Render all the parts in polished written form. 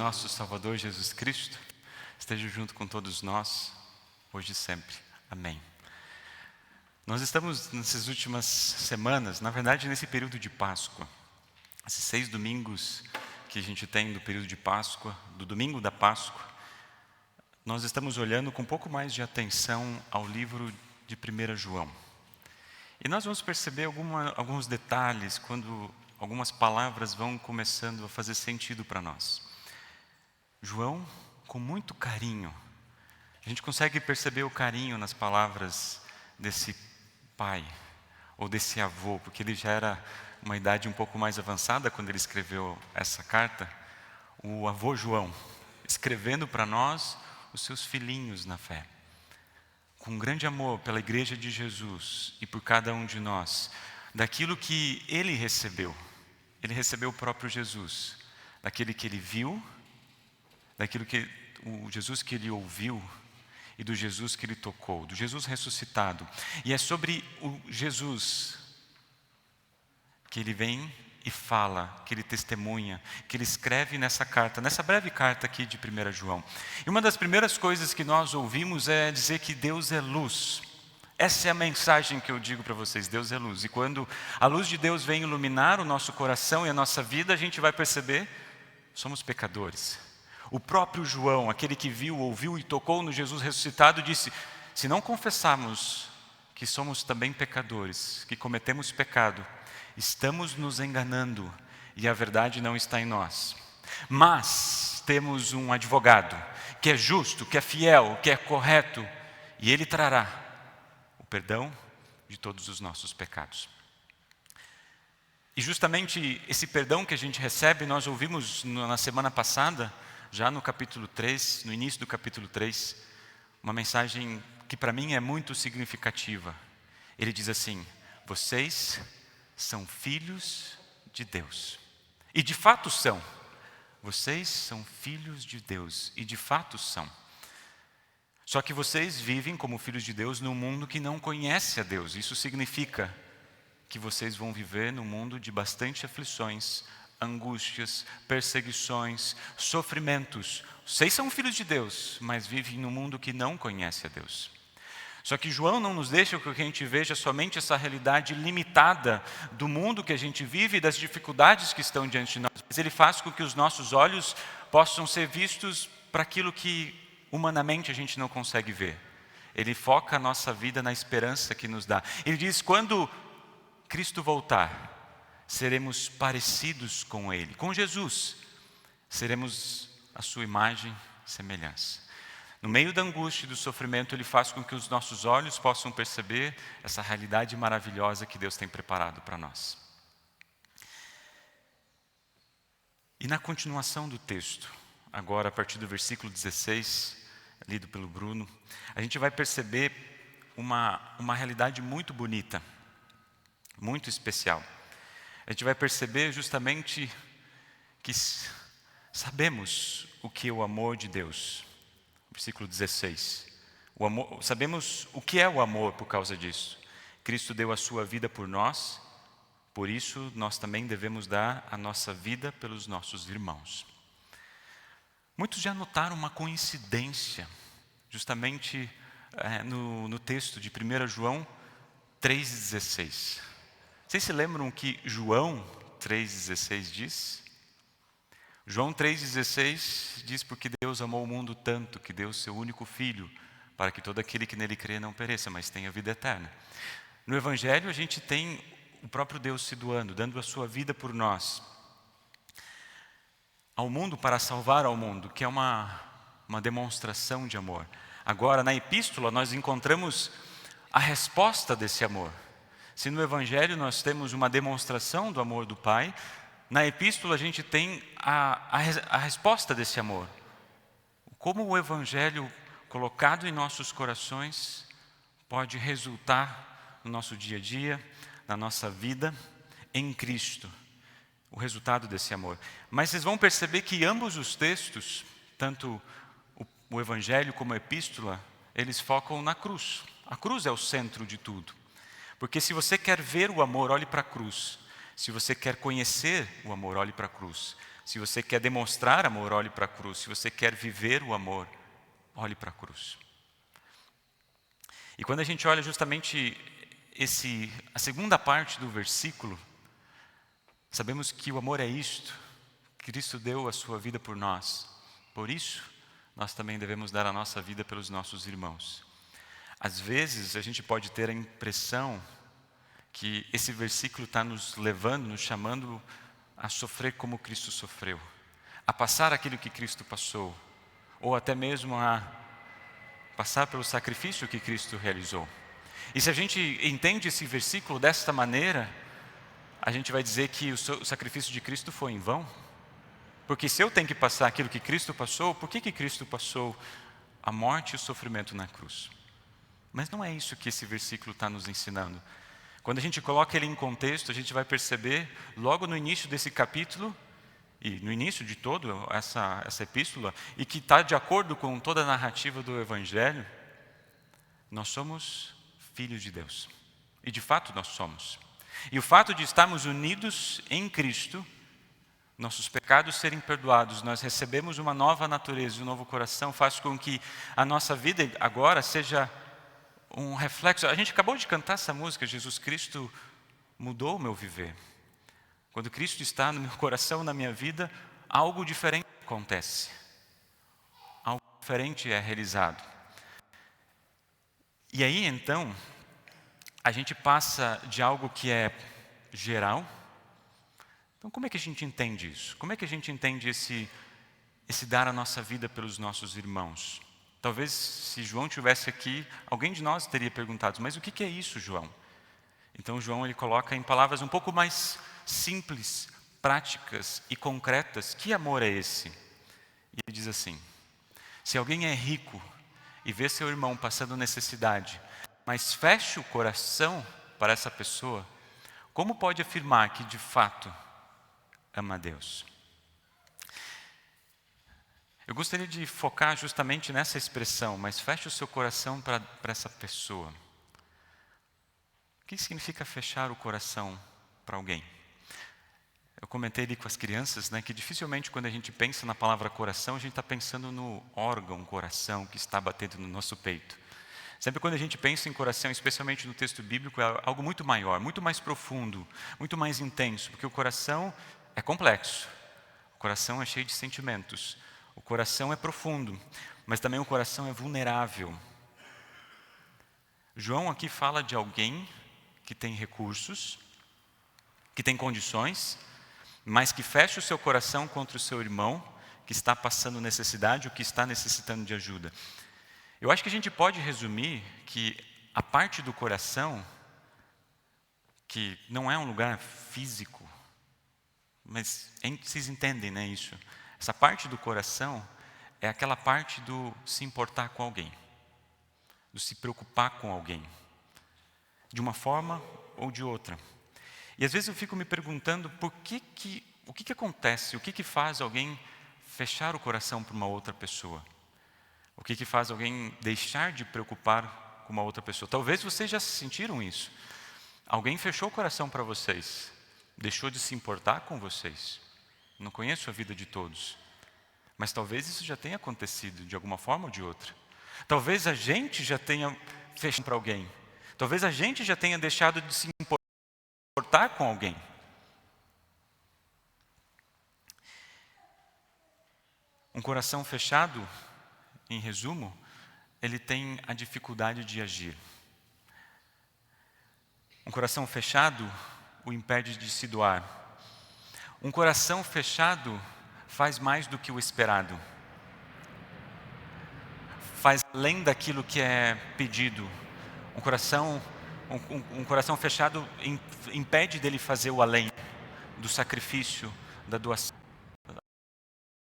nosso Salvador Jesus Cristo esteja junto com todos nós, hoje e sempre. Amém. Nós estamos nessas últimas semanas, na verdade nesse período de Páscoa, esses 6 domingos que a gente tem do período de Páscoa, do domingo da Páscoa, nós estamos olhando com um pouco mais de atenção ao livro de 1 João. E nós vamos perceber alguns detalhes quando algumas palavras vão começando a fazer sentido para nós. João, com muito carinho, a gente consegue perceber o carinho nas palavras desse pai, ou desse avô, porque ele já era uma idade um pouco mais avançada quando ele escreveu essa carta, o avô João, escrevendo para nós os seus filhinhos na fé. Com grande amor pela igreja de Jesus e por cada um de nós, daquilo que ele recebeu o próprio Jesus, daquele que ele viu, daquilo que o Jesus que ele ouviu e do Jesus que ele tocou, do Jesus ressuscitado. E é sobre o Jesus que ele vem e fala, que ele testemunha, que ele escreve nessa carta, nessa breve carta aqui de 1 João. E uma das primeiras coisas que nós ouvimos é dizer que Deus é luz. Essa é a mensagem que eu digo para vocês, Deus é luz. E quando a luz de Deus vem iluminar o nosso coração e a nossa vida, a gente vai perceber, somos pecadores. O próprio João, aquele que viu, ouviu e tocou no Jesus ressuscitado, disse, se não confessarmos que somos também pecadores, que cometemos pecado, estamos nos enganando e a verdade não está em nós. Mas temos um advogado que é justo, que é fiel, que é correto, e ele trará o perdão de todos os nossos pecados. E justamente esse perdão que a gente recebe, nós ouvimos na semana passada, já no capítulo 3, no início do capítulo 3, uma mensagem que para mim é muito significativa. Ele diz assim, vocês são filhos de Deus. E de fato são. Vocês são filhos de Deus. E de fato são. Só que vocês vivem como filhos de Deus num mundo que não conhece a Deus. Isso significa que vocês vão viver num mundo de bastante aflições, angústias, perseguições, sofrimentos. Vocês são filhos de Deus, mas vivem num mundo que não conhece a Deus. Só que João não nos deixa que a gente veja somente essa realidade limitada do mundo que a gente vive e das dificuldades que estão diante de nós. Mas ele faz com que os nossos olhos possam ser vistos para aquilo que humanamente a gente não consegue ver. Ele foca a nossa vida na esperança que nos dá. Ele diz, quando Cristo voltar, seremos parecidos com Ele, com Jesus. Seremos a sua imagem e semelhança. No meio da angústia e do sofrimento, Ele faz com que os nossos olhos possam perceber essa realidade maravilhosa que Deus tem preparado para nós. E na continuação do texto, agora a partir do versículo 16, lido pelo Bruno, a gente vai perceber uma realidade muito bonita, muito especial. A gente vai perceber justamente que sabemos o que é o amor de Deus. Versículo 16. Sabemos o que é o amor por causa disso. Cristo deu a sua vida por nós, por isso nós também devemos dar a nossa vida pelos nossos irmãos. Muitos já notaram uma coincidência, justamente no texto de 1 João 3,16. Vocês se lembram que João 3,16 diz? João 3,16 diz, porque Deus amou o mundo tanto, que deu o seu único Filho, para que todo aquele que nele crê não pereça, mas tenha vida eterna. No Evangelho a gente tem o próprio Deus se doando, dando a sua vida por nós, ao mundo para salvar ao mundo, que é uma demonstração de amor. Agora, na Epístola, nós encontramos a resposta desse amor. Se no Evangelho nós temos uma demonstração do amor do Pai, na Epístola a gente tem a resposta desse amor. Como o Evangelho colocado em nossos corações pode resultar no nosso dia a dia, na nossa vida, em Cristo. O resultado desse amor. Mas vocês vão perceber que ambos os textos, tanto o Evangelho como a Epístola, eles focam na cruz. A cruz é o centro de tudo. Porque se você quer ver o amor, olhe para a cruz. Se você quer conhecer o amor, olhe para a cruz. Se você quer demonstrar amor, olhe para a cruz. Se você quer viver o amor, olhe para a cruz. E quando a gente olha justamente a segunda parte do versículo, sabemos que o amor é isto. Cristo deu a sua vida por nós. Por isso, nós também devemos dar a nossa vida pelos nossos irmãos. Às vezes, a gente pode ter a impressão que esse versículo está nos levando, nos chamando a sofrer como Cristo sofreu, a passar aquilo que Cristo passou, ou até mesmo a passar pelo sacrifício que Cristo realizou. E se a gente entende esse versículo desta maneira, a gente vai dizer que o sacrifício de Cristo foi em vão. Porque se eu tenho que passar aquilo que Cristo passou, por que Cristo passou a morte e o sofrimento na cruz? Mas não é isso que esse versículo está nos ensinando. Quando a gente coloca ele em contexto, a gente vai perceber, logo no início desse capítulo, e no início de toda essa epístola, e que está de acordo com toda a narrativa do Evangelho, nós somos filhos de Deus. E de fato nós somos. E o fato de estarmos unidos em Cristo, nossos pecados serem perdoados, nós recebemos uma nova natureza, um novo coração, faz com que a nossa vida agora seja um reflexo. A gente acabou de cantar essa música, Jesus Cristo mudou o meu viver. Quando Cristo está no meu coração, na minha vida, algo diferente acontece. Algo diferente é realizado. E aí, então, a gente passa de algo que é geral. Então, como é que a gente entende isso? Como é que a gente entende esse dar a nossa vida pelos nossos irmãos? Talvez, se João estivesse aqui, alguém de nós teria perguntado, mas o que é isso, João? Então, João ele coloca em palavras um pouco mais simples, práticas e concretas, que amor é esse? E ele diz assim, se alguém é rico e vê seu irmão passando necessidade, mas fecha o coração para essa pessoa, como pode afirmar que de fato ama a Deus? Eu gostaria de focar justamente nessa expressão, mas feche o seu coração para essa pessoa. O que significa fechar o coração para alguém? Eu comentei ali com as crianças, que dificilmente quando a gente pensa na palavra coração, a gente está pensando no órgão coração que está batendo no nosso peito. Sempre quando a gente pensa em coração, especialmente no texto bíblico, é algo muito maior, muito mais profundo, muito mais intenso, porque o coração é complexo, o coração é cheio de sentimentos, o coração é profundo, mas também o coração é vulnerável. João aqui fala de alguém que tem recursos, que tem condições, mas que fecha o seu coração contra o seu irmão, que está passando necessidade ou que está necessitando de ajuda. Eu acho que a gente pode resumir que a parte do coração, que não é um lugar físico, mas vocês entendem, isso? Essa parte do coração é aquela parte do se importar com alguém, do se preocupar com alguém, de uma forma ou de outra. E às vezes eu fico me perguntando o que acontece, o que faz alguém fechar o coração para uma outra pessoa? O que faz alguém deixar de preocupar com uma outra pessoa? Talvez vocês já sentiram isso. Alguém fechou o coração para vocês, deixou de se importar com vocês. Não conheço a vida de todos, mas talvez isso já tenha acontecido de alguma forma ou de outra. Talvez a gente já tenha fechado para alguém. Talvez a gente já tenha deixado de se importar com alguém. Um coração fechado, em resumo, ele tem a dificuldade de agir. Um coração fechado o impede de se doar. Um coração fechado faz mais do que o esperado. Faz além daquilo que é pedido. Um coração fechado impede dele fazer o além do sacrifício, da doação.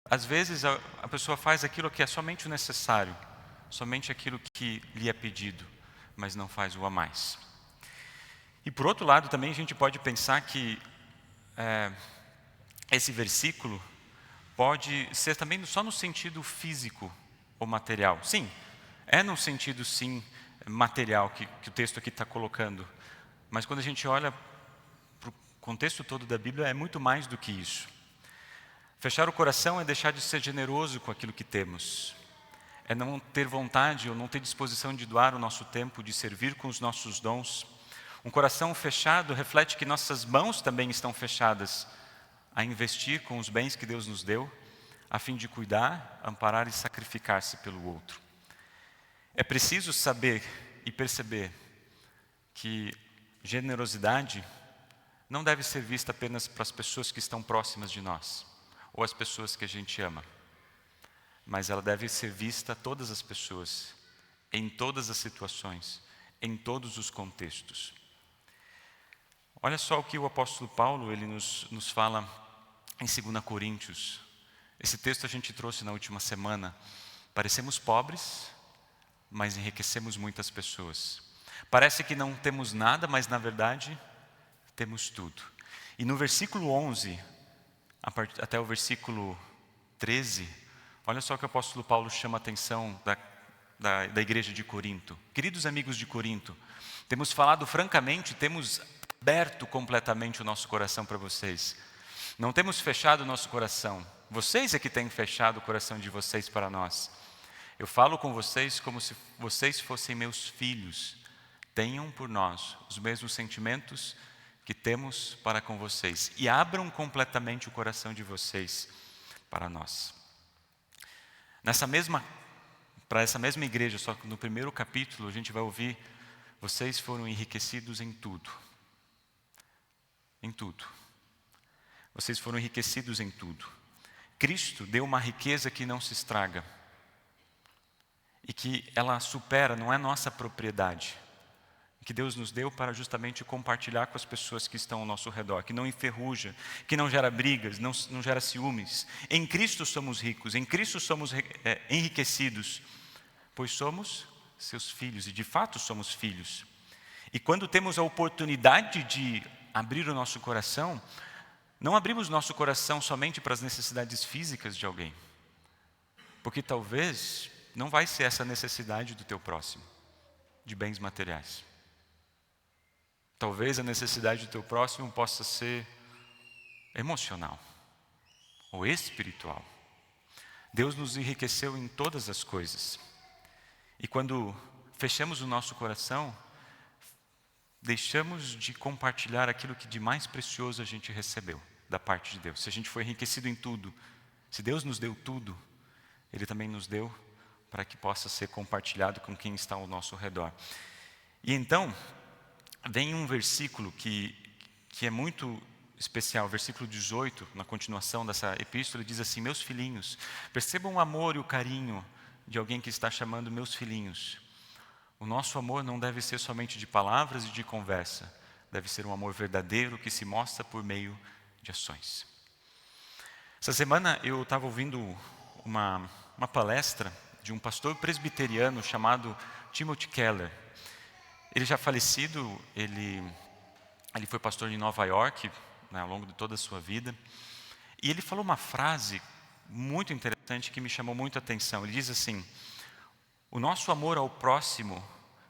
Às vezes a pessoa faz aquilo que é somente o necessário, somente aquilo que lhe é pedido, mas não faz o a mais. E por outro lado também a gente pode pensar que esse versículo pode ser também só no sentido físico ou material. Sim, é no sentido sim material que o texto aqui está colocando. Mas quando a gente olha para o contexto todo da Bíblia, é muito mais do que isso. Fechar o coração é deixar de ser generoso com aquilo que temos. É não ter vontade ou não ter disposição de doar o nosso tempo, de servir com os nossos dons. Um coração fechado reflete que nossas mãos também estão fechadas a investir com os bens que Deus nos deu, a fim de cuidar, amparar e sacrificar-se pelo outro. É preciso saber e perceber que generosidade não deve ser vista apenas para as pessoas que estão próximas de nós, ou as pessoas que a gente ama, mas ela deve ser vista a todas as pessoas, em todas as situações, em todos os contextos. Olha só o que o apóstolo Paulo ele nos fala em 2 Coríntios. Esse texto a gente trouxe na última semana. Parecemos pobres, mas enriquecemos muitas pessoas. Parece que não temos nada, mas na verdade temos tudo. E no versículo 11, até o versículo 13, olha só que o apóstolo Paulo chama a atenção da igreja de Corinto. Queridos amigos de Corinto, temos falado francamente, temos aberto completamente o nosso coração para vocês. Não temos fechado o nosso coração. Vocês é que têm fechado o coração de vocês para nós. Eu falo com vocês como se vocês fossem meus filhos. Tenham por nós os mesmos sentimentos que temos para com vocês. E abram completamente o coração de vocês para nós. Para essa mesma igreja, só que no primeiro capítulo, a gente vai ouvir: vocês foram enriquecidos em tudo. Em tudo. Vocês foram enriquecidos em tudo. Cristo deu uma riqueza que não se estraga. E que ela supera, não é nossa propriedade. Que Deus nos deu para justamente compartilhar com as pessoas que estão ao nosso redor. Que não enferruja, que não gera brigas, não gera ciúmes. Em Cristo somos ricos, em Cristo somos enriquecidos. Pois somos seus filhos, e de fato somos filhos. E quando temos a oportunidade de abrir o nosso coração, não abrimos nosso coração somente para as necessidades físicas de alguém. Porque talvez não vai ser essa necessidade do teu próximo, de bens materiais. Talvez a necessidade do teu próximo possa ser emocional ou espiritual. Deus nos enriqueceu em todas as coisas. E quando fechamos o nosso coração, deixamos de compartilhar aquilo que de mais precioso a gente recebeu da parte de Deus. Se a gente foi enriquecido em tudo, se Deus nos deu tudo, Ele também nos deu para que possa ser compartilhado com quem está ao nosso redor. E então, vem um versículo que é muito especial, versículo 18, na continuação dessa epístola, diz assim: meus filhinhos, percebam o amor e o carinho de alguém que está chamando meus filhinhos. O nosso amor não deve ser somente de palavras e de conversa, deve ser um amor verdadeiro que se mostra por meio de ações. Essa semana eu estava ouvindo uma palestra de um pastor presbiteriano chamado Timothy Keller. Ele já falecido, ele foi pastor em Nova York, né, ao longo de toda a sua vida. E ele falou uma frase muito interessante que me chamou muito a atenção. Ele diz assim: o nosso amor ao próximo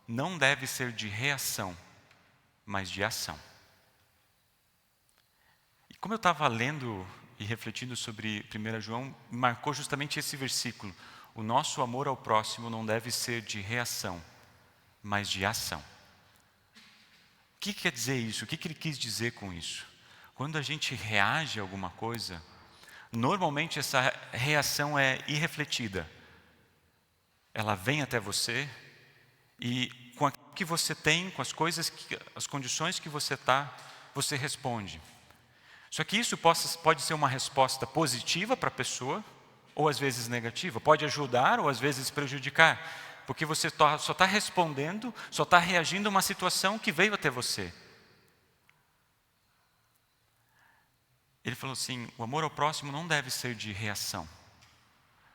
não deve ser de reação, mas de ação. E como eu estava lendo e refletindo sobre 1 João, me marcou justamente esse versículo. O nosso amor ao próximo não deve ser de reação, mas de ação. O que quer dizer isso? O que ele quis dizer com isso? Quando a gente reage a alguma coisa, normalmente essa reação é irrefletida. Ela vem até você e com aquilo que você tem, com as condições que você está, você responde. Só que isso pode ser uma resposta positiva para a pessoa, ou às vezes negativa. Pode ajudar ou às vezes prejudicar. Porque você só está respondendo, só está reagindo a uma situação que veio até você. Ele falou assim: o amor ao próximo não deve ser de reação.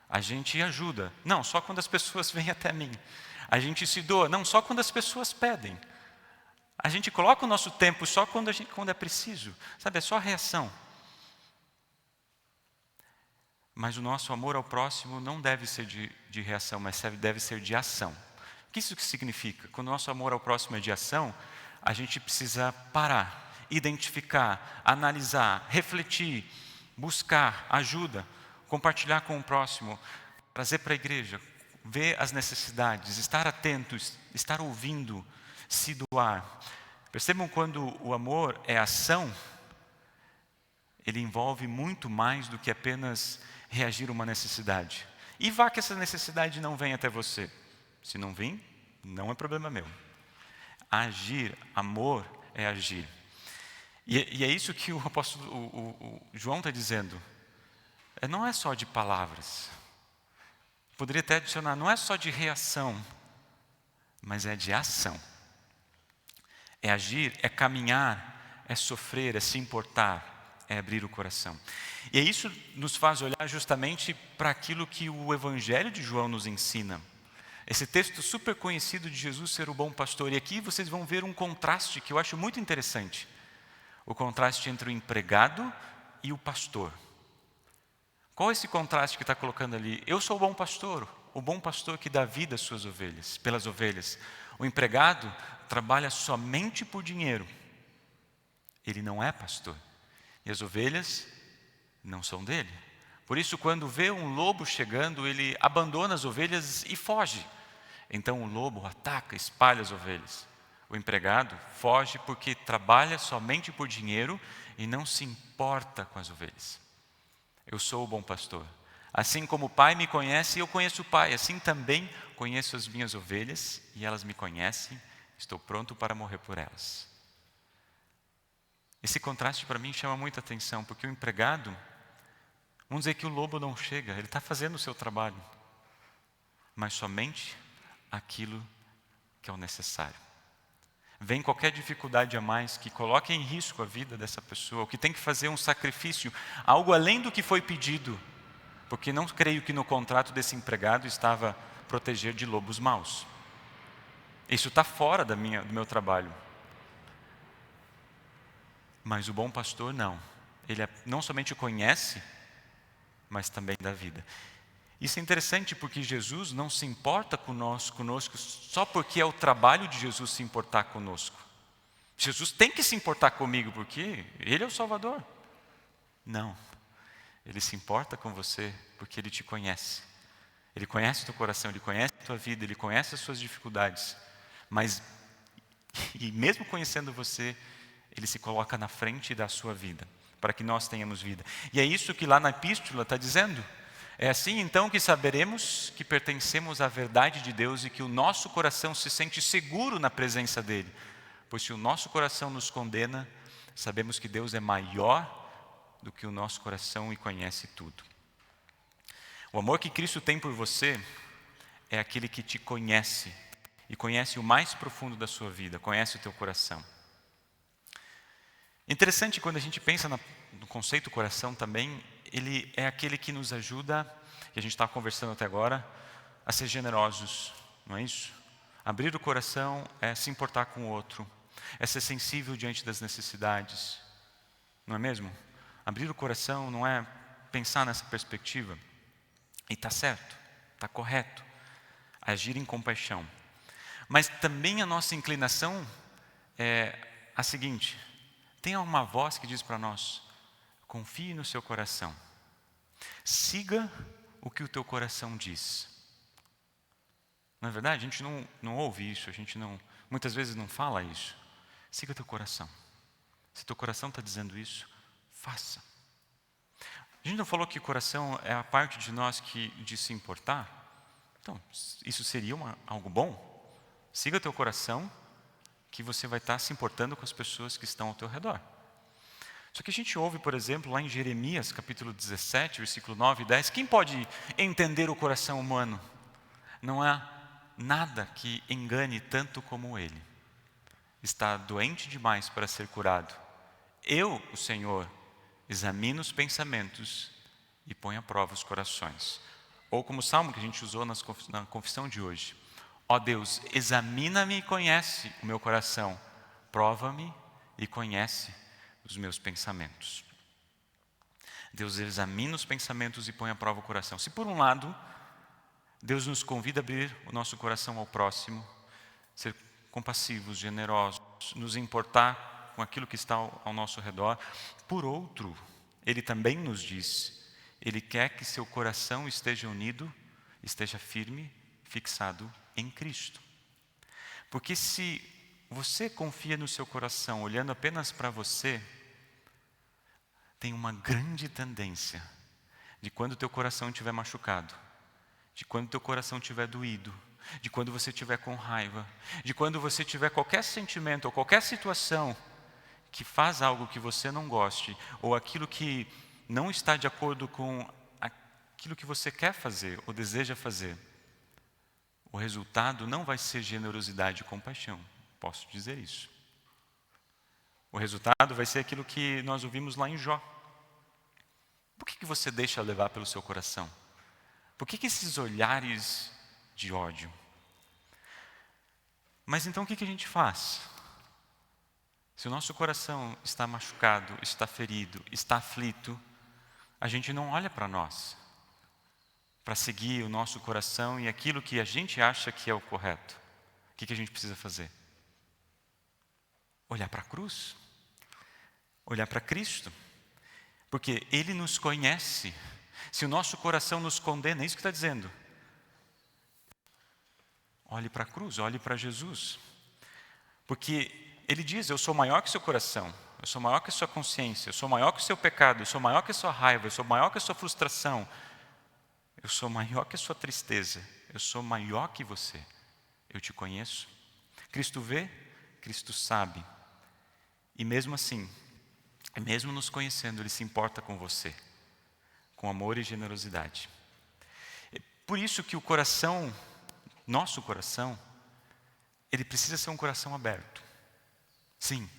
A gente ajuda, não só quando as pessoas vêm até mim. A gente se doa, não só quando as pessoas pedem. A gente coloca o nosso tempo só quando é preciso. Sabe, é só reação. Mas o nosso amor ao próximo não deve ser de reação, mas deve ser de ação. O que isso significa? Quando o nosso amor ao próximo é de ação, a gente precisa parar, identificar, analisar, refletir buscar ajuda, compartilhar com o próximo, trazer para a igreja, ver as necessidades, estar atentos, estar ouvindo, se doar. Percebam, quando o amor é ação, ele envolve muito mais do que apenas reagir a uma necessidade. E vá que essa necessidade não venha até você. Se não vir, não é problema meu. Agir, amor é agir. E é isso que o apóstolo o João está dizendo. Não é só de palavras. Poderia até adicionar, não é só de reação, mas é de ação. É agir, é caminhar, é sofrer, é se importar, é abrir o coração. E isso nos faz olhar justamente para aquilo que o Evangelho de João nos ensina. Esse texto super conhecido de Jesus ser o bom pastor. E aqui vocês vão ver um contraste que eu acho muito interessante. O contraste entre o empregado e o pastor. Qual é esse contraste que está colocando ali? Eu sou o bom pastor que dá vida às suas ovelhas, pelas ovelhas. O empregado trabalha somente por dinheiro. Ele não é pastor. E as ovelhas não são dele. Por isso, quando vê um lobo chegando, ele abandona as ovelhas e foge. Então o lobo ataca, espalha as ovelhas. O empregado foge porque trabalha somente por dinheiro e não se importa com as ovelhas. Eu sou o bom pastor. Assim como o Pai me conhece, eu conheço o Pai. Assim também conheço as minhas ovelhas e elas me conhecem. Estou pronto para morrer por elas. Esse contraste para mim chama muita atenção, porque o empregado, vamos dizer que o lobo não chega, ele está fazendo o seu trabalho, mas somente aquilo que é o necessário. Vem qualquer dificuldade a mais que coloque em risco a vida dessa pessoa, ou que tem que fazer um sacrifício, algo além do que foi pedido, porque não creio que no contrato desse empregado estava proteger de lobos maus. Isso está fora do meu trabalho. Mas o bom pastor não. Ele não somente conhece, mas também dá vida. Isso é interessante porque Jesus não se importa conosco só porque é o trabalho de Jesus se importar conosco. Jesus tem que se importar comigo porque Ele é o Salvador. Não. Ele se importa com você porque Ele te conhece. Ele conhece o teu coração, Ele conhece a tua vida, Ele conhece as suas dificuldades. Mas, e mesmo conhecendo você, Ele se coloca na frente da sua vida, para que nós tenhamos vida. E é isso que lá na epístola está dizendo. É assim então que saberemos que pertencemos à verdade de Deus e que o nosso coração se sente seguro na presença dEle. Pois se o nosso coração nos condena, sabemos que Deus é maior do que o nosso coração e conhece tudo. O amor que Cristo tem por você é aquele que te conhece e conhece o mais profundo da sua vida, conhece o teu coração. Interessante, quando a gente pensa no conceito coração também, ele é aquele que nos ajuda, que a gente estava conversando até agora, a ser generosos, não é isso? Abrir o coração é se importar com o outro, é ser sensível diante das necessidades, não é mesmo? Abrir o coração não é pensar nessa perspectiva, e está certo, está correto, agir em compaixão. Mas também a nossa inclinação é a seguinte: tem uma voz que diz para nós: confie no seu coração. Siga o que o teu coração diz. Não é verdade? A gente não ouve isso, a gente muitas vezes não fala isso. Siga teu coração. Se teu coração está dizendo isso, faça. A gente não falou que o coração é a parte de nós de se importar? Então, isso seria algo bom? Siga teu coração, que você vai estar se importando com as pessoas que estão ao teu redor. Só que a gente ouve, por exemplo, lá em Jeremias, capítulo 17, versículo 9 e 10, quem pode entender o coração humano? Não há nada que engane tanto como ele. Está doente demais para ser curado. Eu, o Senhor, examino os pensamentos e ponho à prova os corações. Ou como o salmo que a gente usou na confissão de hoje. Ó Deus, examina-me e conhece o meu coração. Prova-me e conhece os meus pensamentos. Deus examina os pensamentos e põe à prova o coração. Se por um lado, Deus nos convida a abrir o nosso coração ao próximo, ser compassivos, generosos, nos importar com aquilo que está ao nosso redor. Por outro, Ele também nos diz, Ele quer que seu coração esteja unido, esteja firme, fixado em Cristo. Porque se você confia no seu coração olhando apenas para você, tem uma grande tendência de quando o teu coração estiver machucado, de quando o teu coração estiver doído, de quando você estiver com raiva, de quando você tiver qualquer sentimento ou qualquer situação que faz algo que você não goste, ou aquilo que não está de acordo com aquilo que você quer fazer ou deseja fazer, o resultado não vai ser generosidade e compaixão, posso dizer isso. O resultado vai ser aquilo que nós ouvimos lá em Jó. Por que você deixa levar pelo seu coração? Por que esses olhares de ódio? Mas então o que a gente faz? Se o nosso coração está machucado, está ferido, está aflito, a gente não olha para nós, para seguir o nosso coração e aquilo que a gente acha que é o correto. O que a gente precisa fazer? Olhar para a cruz, olhar para Cristo, porque Ele nos conhece. Se o nosso coração nos condena, é isso que está dizendo. Olhe para a cruz, olhe para Jesus, porque Ele diz, eu sou maior que o seu coração, eu sou maior que a sua consciência, eu sou maior que o seu pecado, eu sou maior que a sua raiva, eu sou maior que a sua frustração, eu sou maior que a sua tristeza, eu sou maior que você, eu te conheço. Cristo vê, Cristo sabe, e mesmo assim, mesmo nos conhecendo, Ele se importa com você, com amor e generosidade. Por isso que o coração, nosso coração, ele precisa ser um coração aberto. Sim.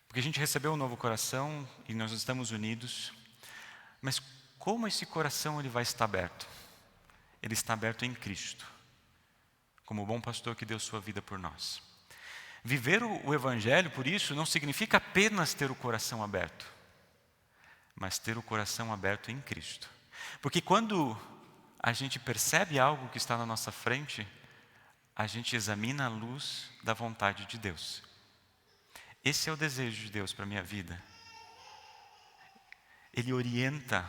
Porque a gente recebeu um novo coração e nós estamos unidos. Mas como esse coração ele vai estar aberto? Ele está aberto em Cristo. Como o bom pastor que deu sua vida por nós. Viver o Evangelho, por isso, não significa apenas ter o coração aberto. Mas ter o coração aberto em Cristo. Porque quando a gente percebe algo que está na nossa frente, a gente examina a luz da vontade de Deus. Esse é o desejo de Deus para a minha vida. Ele orienta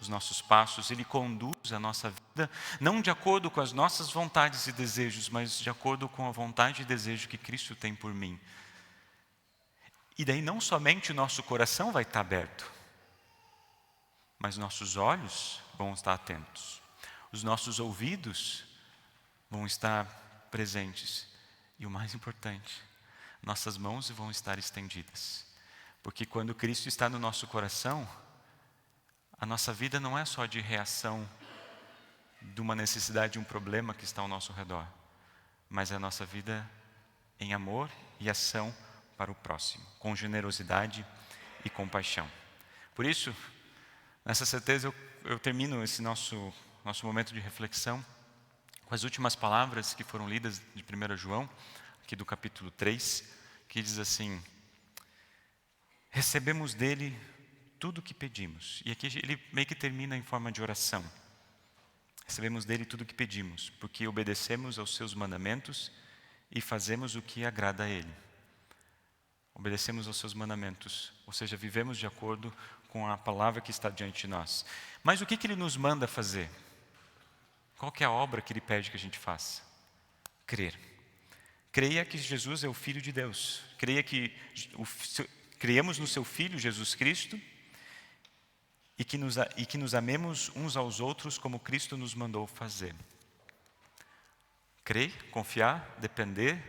os nossos passos, Ele conduz a nossa vida, não de acordo com as nossas vontades e desejos, mas de acordo com a vontade e desejo que Cristo tem por mim. E daí não somente o nosso coração vai estar aberto, mas nossos olhos vão estar atentos, os nossos ouvidos vão estar presentes e o mais importante, nossas mãos vão estar estendidas, porque quando Cristo está no nosso coração, a nossa vida não é só de reação de uma necessidade, de um problema que está ao nosso redor, mas é a nossa vida em amor e ação para o próximo, com generosidade e compaixão. Por isso, nessa certeza eu termino esse nosso momento de reflexão com as últimas palavras que foram lidas de 1 João, aqui do capítulo 3, que diz assim: recebemos dele tudo o que pedimos. E aqui ele meio que termina em forma de oração. Recebemos dele tudo o que pedimos, porque obedecemos aos seus mandamentos e fazemos o que agrada a ele. Obedecemos aos seus mandamentos, ou seja, vivemos de acordo com a palavra que está diante de nós. Mas o que ele nos manda fazer? Qual que é a obra que ele pede que a gente faça? Crer. Creia que Jesus é o Filho de Deus. Creiamos no seu Filho, Jesus Cristo, e que nos amemos uns aos outros como Cristo nos mandou fazer. Crer, confiar, depender,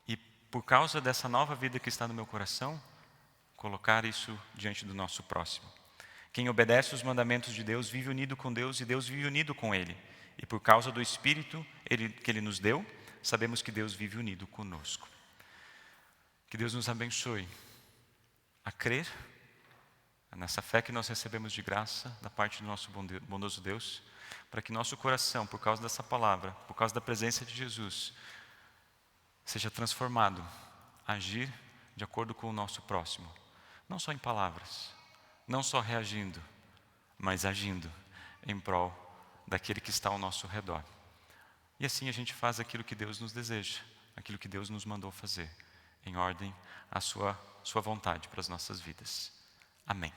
e por causa dessa nova vida que está no meu coração, colocar isso diante do nosso próximo. Quem obedece os mandamentos de Deus vive unido com Deus e Deus vive unido com Ele. E por causa do Espírito que Ele nos deu, sabemos que Deus vive unido conosco. Que Deus nos abençoe a crer nessa fé que nós recebemos de graça da parte do nosso bondoso Deus, para que nosso coração, por causa dessa palavra, por causa da presença de Jesus, seja transformado, agir de acordo com o nosso próximo, não só em palavras, não só reagindo, mas agindo em prol daquele que está ao nosso redor. E assim a gente faz aquilo que Deus nos deseja, aquilo que Deus nos mandou fazer, em ordem à sua vontade para as nossas vidas. Amém.